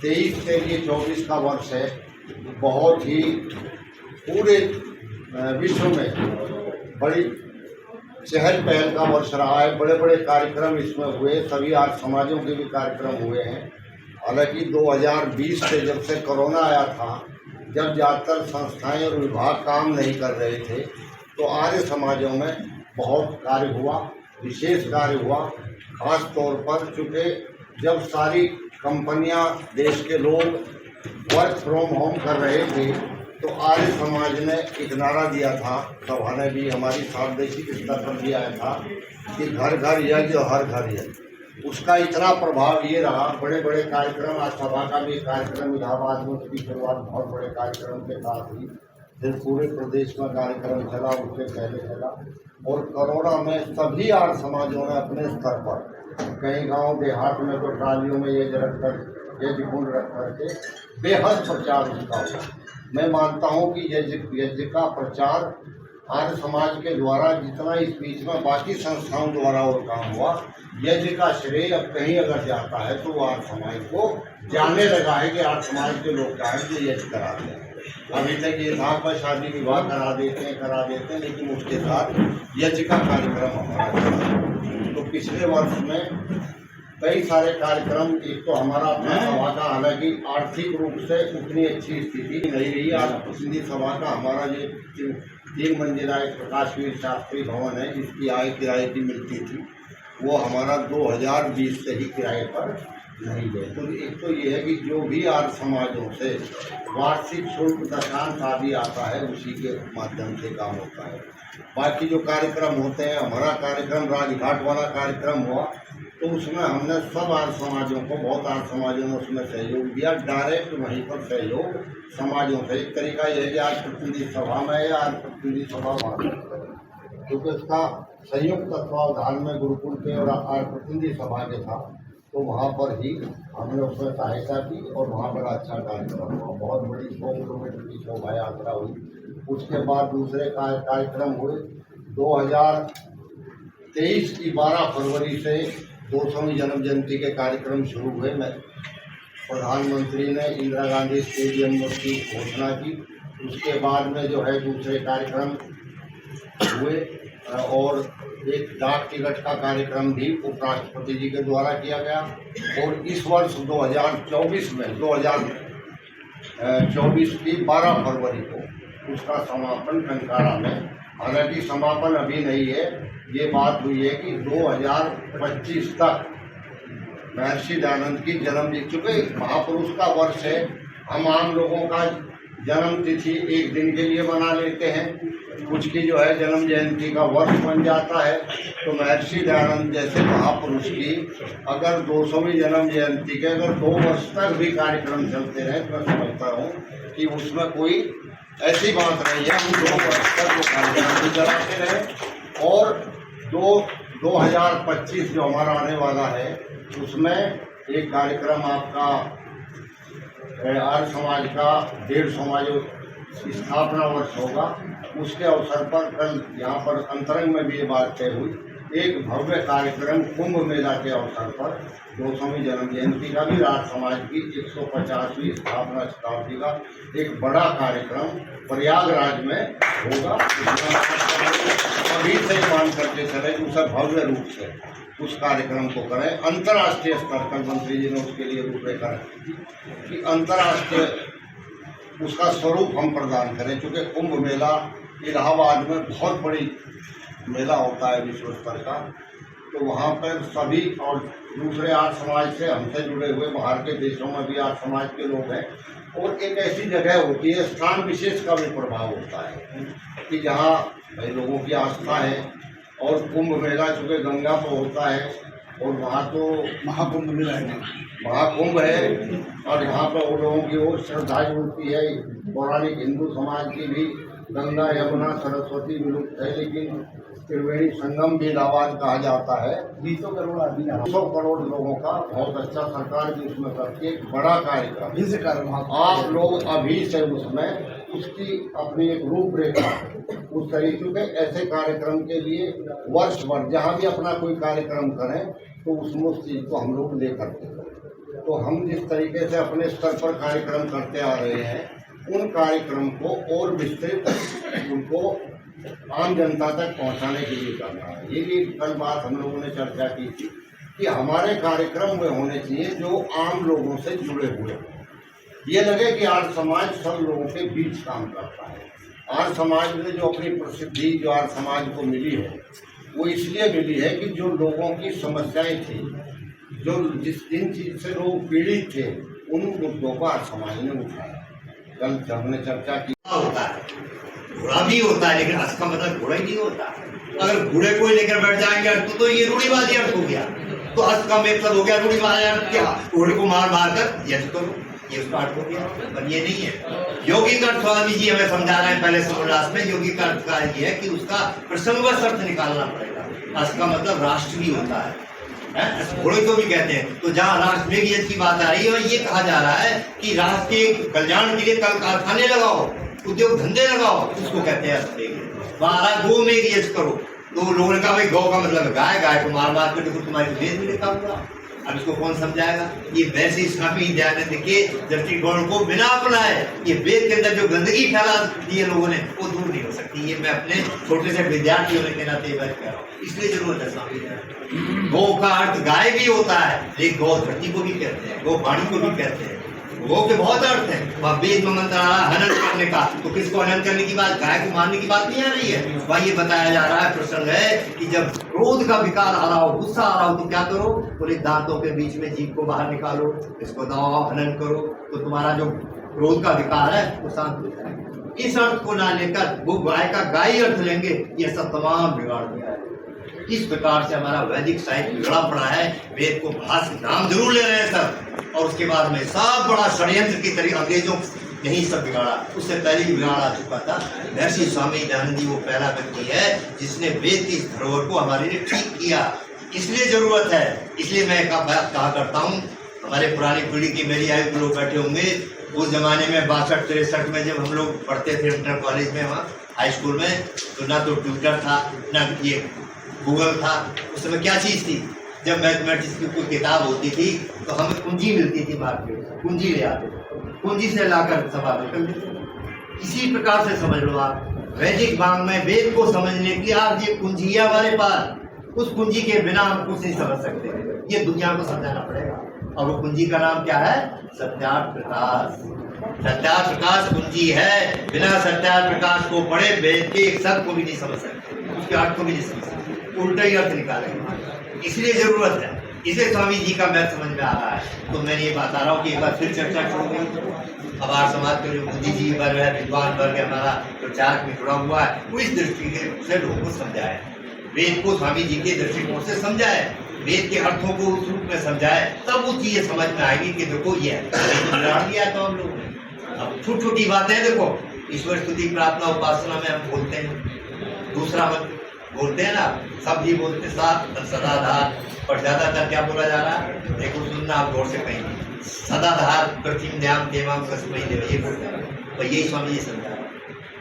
23 से ये 24 का वर्ष है, बहुत ही पूरे विश्व में बड़ी चहल पहल का वर्ष रहा है। बड़े बड़े कार्यक्रम इसमें हुए, सभी आर्य समाजों के भी कार्यक्रम हुए हैं। हालांकि 2020 से जब से कोरोना आया था, जब ज़्यादातर संस्थाएं और विभाग काम नहीं कर रहे थे, तो आर्य समाजों में बहुत कार्य हुआ, विशेष कार्य हुआ। खास तौर पर चूँकि जब सारी कंपनियां, देश के लोग वर्क फ्रॉम होम कर रहे थे, तो आर्य समाज ने एक नारा दिया था, सभा ने भी हमारी प्रादेशिक स्तर पर भी आया था कि घर घर यज्ञ हर घर यज्ञ। उसका इतना प्रभाव ये रहा, बड़े बड़े कार्यक्रम, आज सभा का भी कार्यक्रम इलाहाबाद में उसकी शुरुआत बहुत बड़े कार्यक्रम के साथ हुई, फिर पूरे प्रदेश में कार्यक्रम चला, उससे पहले चला। और कोरोना में सभी आर्य समाजों ने अपने स्तर पर, कई गांव देहात में तो ट्रालियों में यज्ञ कुंड रख करके बेहद प्रचार उसका हुआ। मैं मानता हूं कि यज्ञ का प्रचार आर्य समाज के द्वारा जितना इस बीच में बाकी संस्थाओं द्वारा और काम हुआ, यज्ञ का श्रेय अब कहीं अगर जाता है तो आर्य समाज को जानने लगा है कि आर्य समाज के लोग क्या है जो यज्ञ कराते हैं। अभी तक ये था पर शादी विवाह करा देते हैं, लेकिन उसके साथ यज्ञ का कार्यक्रम हमारा चला। तो पिछले वर्ष में कई सारे कार्यक्रम, एक तो हमारा अपना सभा का, हालांकि आर्थिक रूप से उतनी अच्छी स्थिति नहीं रही। आज प्रतिनिधि सभा का हमारा ये 3 मंजिला एक प्रकाशवीर शास्त्री भवन है, जिसकी आय किराए की मिलती थी, वो हमारा 2020 से ही किराए पर नहीं गए। तो एक तो ये है कि जो भी आर्य समाजों से वार्षिक शुल्क दशांश आदि आता है, उसी के माध्यम से काम होता है। बाकी जो कार्यक्रम होते हैं, हमारा कार्यक्रम राजघाट वाला कार्यक्रम हुआ, तो उसमें हमने सब आर्य समाजों को, बहुत आर्य समाजों ने उसमें सहयोग दिया, डायरेक्ट वहीं पर सहयोग समाजों से। एक तरीका यह है कि आज प्रतिनिधि सभा में या आज प्रतिनिधि सभा वहाँ, क्योंकि उसका संयुक्त तत्वावधान में गुरुकुल के और आर्य प्रतिनिधि सभा के था, तो वहाँ पर ही हमने उसमें सहायता की और वहाँ पर अच्छा कार्यक्रम हुआ। बहुत बड़ी 100 किलोमीटर की शोभा यात्रा हुई। उसके बाद दूसरे कार्यक्रम हुए। 2023 की 12 फरवरी से 200वीं जन्म जयंती के कार्यक्रम शुरू हुए। मैं प्रधानमंत्री ने इंदिरा गांधी स्टेडियम की घोषणा की। उसके बाद में जो है दूसरे कार्यक्रम हुए और एक डाक टिकट का कार्यक्रम भी उपराष्ट्रपति जी के द्वारा किया गया। और इस वर्ष 2024 में 2024 की 12 फरवरी को उसका समापन टंकारा में, हालांकि समापन अभी नहीं है, ये बात हुई है कि 2025 तक महर्षि दयानंद की जन्म, चूँकि महापुरुष का वर्ष है, हम आम लोगों का जन्म तिथि एक दिन के लिए मना लेते हैं, कुछ की जो है जन्म जयंती का वर्ष बन जाता है। तो महर्षि दयानंद जैसे महापुरुष की अगर 200वीं जन्म जयंती के अगर 2 वर्ष तक भी कार्यक्रम चलते रहे, तो मैं समझता हूँ कि उसमें कोई ऐसी बात नहीं है। हम 2 वर्ष तक वो कार्यक्रम चलाते रहे। और 2025 जो हमारा आने वाला है, उसमें एक कार्यक्रम आपका आर्य समाज का 150वां जो स्थापना वर्ष होगा, उसके अवसर पर कल यहाँ पर अंतरंग में भी ये बात तय हुई, एक भव्य कार्यक्रम कुंभ मेला के अवसर पर 200वीं जन्म जयंती का भी आर्य समाज की 150वीं स्थापना शताब्दी का एक बड़ा कार्यक्रम प्रयागराज में होगा। अभी से मान करके चले कि उसे भव्य रूप से उस कार्यक्रम को करें। अंतर्राष्ट्रीय स्तर पर मंत्री जी ने उसके लिए रूपरेखा रखी थी कि अंतर्राष्ट्रीय उसका स्वरूप हम प्रदान करें, क्योंकि कुंभ मेला इलाहाबाद में बहुत बड़ी मेला होता है विश्व स्तर का। तो वहाँ पर सभी और दूसरे आर्य समाज से हमसे जुड़े हुए बाहर के देशों में भी आर्य समाज के लोग हैं। और एक ऐसी जगह होती है, स्थान विशेष का भी प्रभाव होता है कि जहाँ भाई लोगों की आस्था है। और कुंभ मेला चूँकि गंगा पर होता है और वहाँ तो महाकुंभ मेला है, महाकुंभ है, और यहाँ पर वो लोगों की ओर श्रद्धा जुड़ती है। पौराणिक हिंदू समाज की भी गंगा, यमुना, सरस्वती विलुप्त है, लेकिन त्रिवेणी संगम भी इलाहाबाद कहा जाता है। 200 करोड़ लोगों का बहुत अच्छा सरकार भी उसमें करती है, एक बड़ा कार्यक्रम। आप लोग अभी से उसमें उसकी अपनी एक रूपरेखा उस तरीके के ऐसे कार्यक्रम के लिए वर्ष भर जहाँ भी अपना कोई कार्यक्रम करें, तो उसमें उस चीज़ को हम लोग लेकर के करें। तो हम जिस तरीके से अपने स्तर पर कार्यक्रम करते आ रहे हैं, उन कार्यक्रम को और विस्तृत उनको आम जनता तक पहुंचाने के लिए करना है। ये भी कल बात हम लोगों ने चर्चा की थी कि हमारे कार्यक्रम में होने चाहिए जो आम लोगों से जुड़े हुए हैं। ये लगे कि आर्य समाज सब लोगों के बीच काम करता है। आर्य समाज में जो अपनी प्रसिद्धि जो आर्य समाज को मिली है, वो इसलिए मिली है कि जो लोगों की समस्याएं थी, जो जिन चीज से लोग पीड़ित थे, उन मुद्दों को आर्य समाज ने उठाया। कल हमने चर्चा की। होता है घोड़ा भी होता है, लेकिन असका मतलब घोड़ा ही नहीं होता। अगर घोड़े को लेकर बैठ जाएंगे तो ये रूढ़िवादी अर्थ हो गया, तो अर्थ का मतलब हो गया रूढ़िवादी अर्थ। क्या घोड़े को मार मार कर यश करो, ये उसका अर्थ हो गया, पर ये नहीं है। यौगिक अर्थ स्वामी जी हमें समझा रहे हैं पहले समोल्लास में। यौगिक अर्थ का ये है कि उसका प्रसंगवश अर्थ निकालना पड़ेगा। अर्थ का मतलब राष्ट्र भी होता है, घोड़े को भी कहते हैं। तो जहाँ राष्ट्र में यश की बात आ रही है, और ये कहा जा रहा है कि राष्ट्र के कल्याण के लिए कल कारखाने लगाओ, उद्योग धंधे लगाओ, उसको कहते हैं अर्थ। वहाँ गो में यश करो, तो लोगों ने कहा भाई गौ का मतलब गाय, गाय को मार मार कर देखो तुम्हारे वेद में लिखा हुआ। अब इसको कौन समझाएगा? ये वैसे स्वामी दयानंद के दृष्टिकोण को बिना अपनाए ये वेद के अंदर जो गंदगी फैला दी है लोगों ने, वो दूर नहीं हो सकती। ये मैं अपने छोटे से विद्यार्थी होने के नाते कह रहा हूँ, इसलिए जरूरत है स्वामी दयानंद। गौ का अर्थ गाय भी होता है, लेकिन गौ धरती को भी कहते हैं, गौ वाणी को भी कहते हैं। गौ के बहुत अर्थ है। वह वेद में मंत्र आ रहा है हनन करने का, तो किसको हनन करने की बात, गाय को मारने की बात नहीं आ रही है। वह ये बताया जा रहा है, प्रसंग है कि जब क्रोध का विकार आ रहा हो, गुस्सा आ रहा हो, तो क्या करो, बोले दांतों के बीच में जीभ को बाहर निकालो, इसको दबाओ, हनन करो, तो तुम्हारा जो क्रोध का विकार है वो शांत हो जाएगा। इस अर्थ को ना लेकर वो गाय का गाय अर्थ लेंगे, ये सब तमाम बिगाड़ दिया है। इस प्रकार से हमारा वैदिक साहित्य बिगड़ा पड़ा है। वेद को भाष्य नाम जरूर ले रहे हैं सब, और उसके बाद में सब बड़ा षड्यंत्र की तरह अंग्रेजों नहीं सब बिगाड़ा, उससे पहले भी बिगाड़ आ चुका था। महर्षि स्वामी दयानंद जी वो पहला व्यक्ति है जिसने वेद की धरोहर को हमारे लिए ठीक किया। इसलिए जरूरत है, इसलिए मैं कहा करता हूँ, हमारे पुरानी पीढ़ी की मेरी आयु के लोग बैठे होंगे, उस जमाने में 62-63 में जब हम लोग पढ़ते थे इंटर कॉलेज में, वहाँ हाई स्कूल में, तो ना तो ट्विटर था ना ये गूगल था। उस समय क्या चीज़ थी, जब मैथमेटिक्स की कोई किताब होती थी तो हमें कुंजी मिलती थी मार्केट से, कुंजी ले आते थे, कुंजी से लाकर समाप्त कर देते। इसी प्रकार से समझ लो आप, वैदिक वांग में वेद को समझने के लिए आप ये कुंजी है हमारे पास, उस कुंजी के बिना हम कुछ नहीं समझ सकते। ये दुनिया को समझाना पड़ेगा, और वो कुंजी का नाम क्या है, सत्यार्थ प्रकाश। सत्यार्थ प्रकाश कुंजी है, बिना सत्यार्थ प्रकाश को पढ़े वेद के एक शब्द को भी नहीं समझ सकते, उसके अर्थ को भी नहीं समझ सकते, उल्टा ही अर्थ निकालेंगे। इसलिए जरूरत है, इसे स्वामी जी का मैं समझ में आ रहा है। तो मैंने ये बात आ रहा हूँ कि एक बार फिर चर्चा करूँगी। हमारे समाज के जो बुद्धिजीवी वर्ग है, विद्वान वर्ग है, हमारा प्रचारक में जुड़ा हुआ है, वो इस दृष्टि से लोगों को समझाए, वेद को स्वामी जी के दृष्टिकोण से समझाए, वेद के अर्थों को उस रूप में समझाए, तब वो चीजें समझ में आएगी कि देखो ये बिगाड़ दिया तो हम लोगों ने। अब छोटी छोटी बातें देखो, ईश्वर स्तुति प्रार्थना उपासना में हम बोलते हैं, दूसरा मंत्र बोलते हैं ना, सब भी बोलते सदाधार, पर ज्यादातर क्या बोला जा रहा है, देखो सुनना आप गौर से कहेंगे, सदाधार प्रतिम ध्यान देवाम कस्मै देव, ये बोलते हैं। तो यही स्वामी जी समझा रहा है,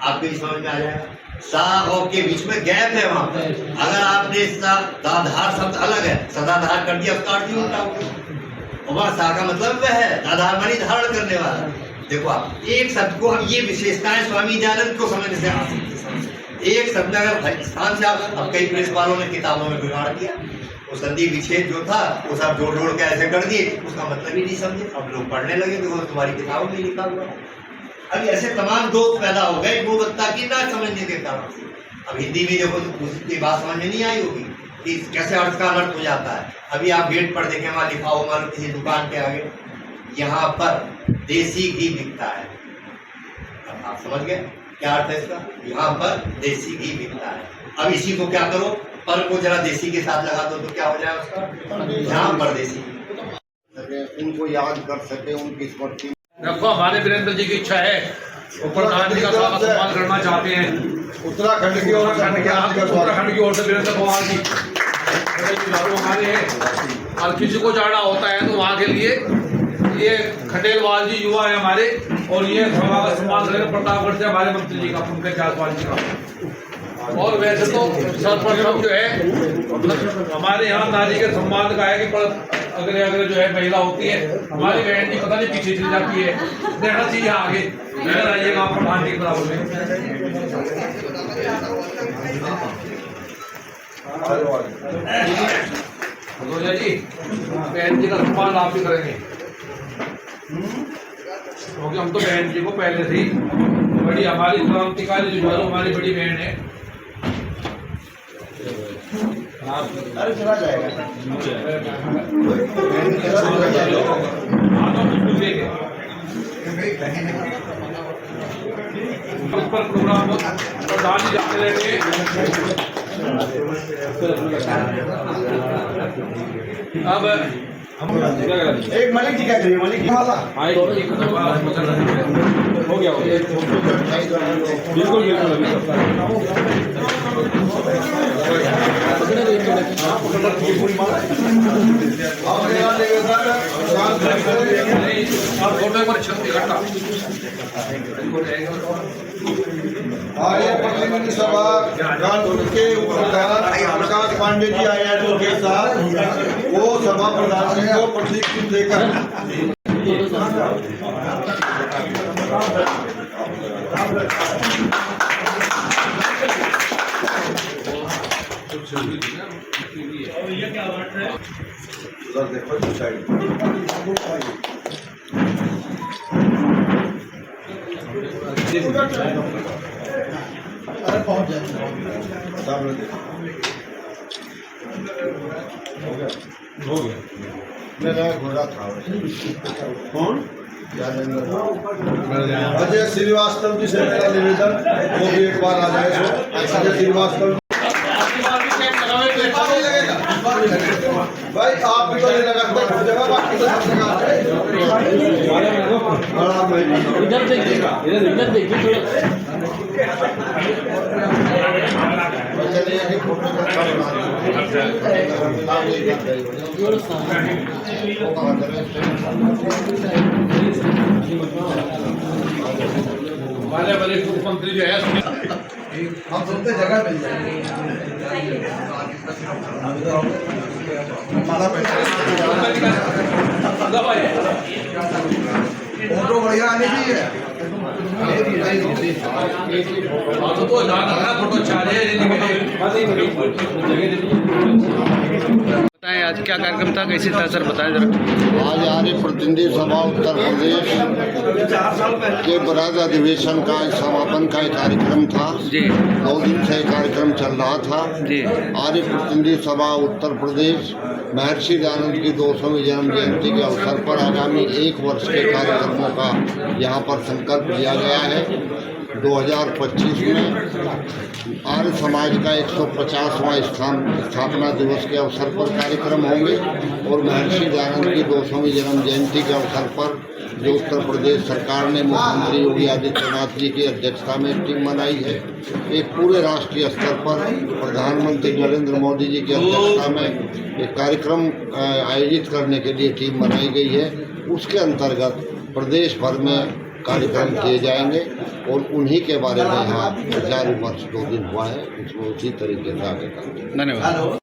आपको भी समझ में आ जाएगा। सा और के बीच में गैप है वहां पर, अगर आपने सदाधार शब्द अलग है, सदाधार कर दिया, उसका अर्थ ही उल्टा हो गया। और सा का मतलब वह है, दाधार मानी धारण करने वाला। देखो आप एक शब्द को, हम ये विशेषताएं स्वामी दयानंद को समझने से आ सकते, एक शब्द अगर स्थान से अब कई प्रेस वालों ने किताबों में बिगाड़ दिया, वो संधि विच्छेद जो था वो सब जोड़ जोड़ के ऐसे कर दिए, उसका मतलब ही नहीं समझे। अब लोग पढ़ने लगे तो तुम्हारी किताबों में लिखा हुआ है। अब ऐसे तमाम दोष पैदा हो गए गुणवत्ता की ना समझने के कारण से। अब हिंदी में देखो तो उसकी बात समझ में नहीं आई होगी कि कैसे अर्थ का अनर्थ हो जाता है। अभी आप गेट पर देखें, वहाँ लिखा हो मान किसी दुकान के आगे, यहाँ पर देसी घी बिकता है। अब आप समझ गए क्या अर्थ है इसका, यहाँ पर देसी घी बिकता है। अब इसी को क्या करो, पर को जरा देसी के साथ लगा दो तो क्या हो जाए उसका, यहाँ पर देसी, उनको याद कर सके, उनकी स्मृति। देखो हमारे वीरेंद्र जी की इच्छा है, वो प्रधानमंत्री का सम्मान करना चाहते हैं उत्तराखंड की ओर, उत्तराखंड की ओर से वीरेंद्र पवार जी हमारे हैं। और किसी को जाना होता है तो वहाँ के लिए ये खंडेलवाल जी युवा है हमारे, और ये सभा का सम्मान करेंगे प्रतापगढ़ से हमारे मंत्री जी का, पंकज जायसवाल जी का। और वैसे तो सर्वप्रथम जो है हमारे यहाँ नारी के सम्मान का है कि अगले अगले जो है महिला होती है, हमारी बहन जी पता नहीं पीछे चली जाती है, देखना चाहिए आगे। इधर आइएगा आप प्रधान जी के बराबर में। भदौरिया जी, बहन जी का सम्मान आप भी करेंगे, क्योंकि हम तो बहन जी को पहले से ही बड़ी हमारी क्रांतिकारी जुझारू हमारी बड़ी बहन है। अरे चला जाएगा। उस पर प्रोग्राम प्रधान जी जाते रहेंगे। अब एक मलिक जी क्या करिए, मलिक जी वाला हो गया बिल्कुल फोटो पर छत्ती घंटा आर्य प्रतिनिधि सभा कानपुर के उपप्रधान प्रकाश पांडे जी आए हैं के साथ, वो सभा प्रधान जी को प्रतीक चिन्ह देकर देखो साइड पहुंच जाए हो गया। मेरा घोड़ा था। कौन? अजय श्रीवास्तव जी से मेरा निवेदन, वो भी एक बार आ जाए। अजय श्रीवास्तव भाई आप भी तो नहीं लगाते जगह, बाकी तो सब जगह इधर देखिए थोड़ा। हमारे वरिष्ठ मुख्यमंत्री जो है हम सुनते जगह मिल जाएगी। फोटो बढ़िया आने चाहिए। तो जाना फोटो अच्छा है। बताएं आज क्या कार्यक्रम था, कैसे था सर, बताएं जरा। आज आर्य प्रतिनिधि सभा उत्तर प्रदेश के बृहद अधिवेशन का समापन का एक कार्यक्रम था जी। 2 दिन से कार्यक्रम चल रहा था जी। आर्य प्रतिनिधि सभा उत्तर प्रदेश महर्षि दयानंद की 200वीं जन्म जयंती के अवसर पर आगामी 1 वर्ष के कार्यक्रमों का यहाँ पर संकल्प लिया गया है। 2025 में आर्य समाज का 150वां स्थापना दिवस के अवसर पर कार्यक्रम होंगे और महर्षि दयानंद की 200वीं जन्म जयंती के अवसर पर जो उत्तर प्रदेश सरकार ने मुख्यमंत्री योगी आदित्यनाथ जी की अध्यक्षता में टीम बनाई है, एक पूरे राष्ट्रीय स्तर पर प्रधानमंत्री नरेंद्र मोदी जी की अध्यक्षता में एक कार्यक्रम आयोजित करने के लिए टीम बनाई गई है। उसके अंतर्गत प्रदेश भर में कार्यक्रम किए जाएंगे और उन्हीं के बारे में यहाँ विचार विमर्श 2 दिन हुआ है, उसमें उसी तरीके से आगे करेंगे। धन्यवाद।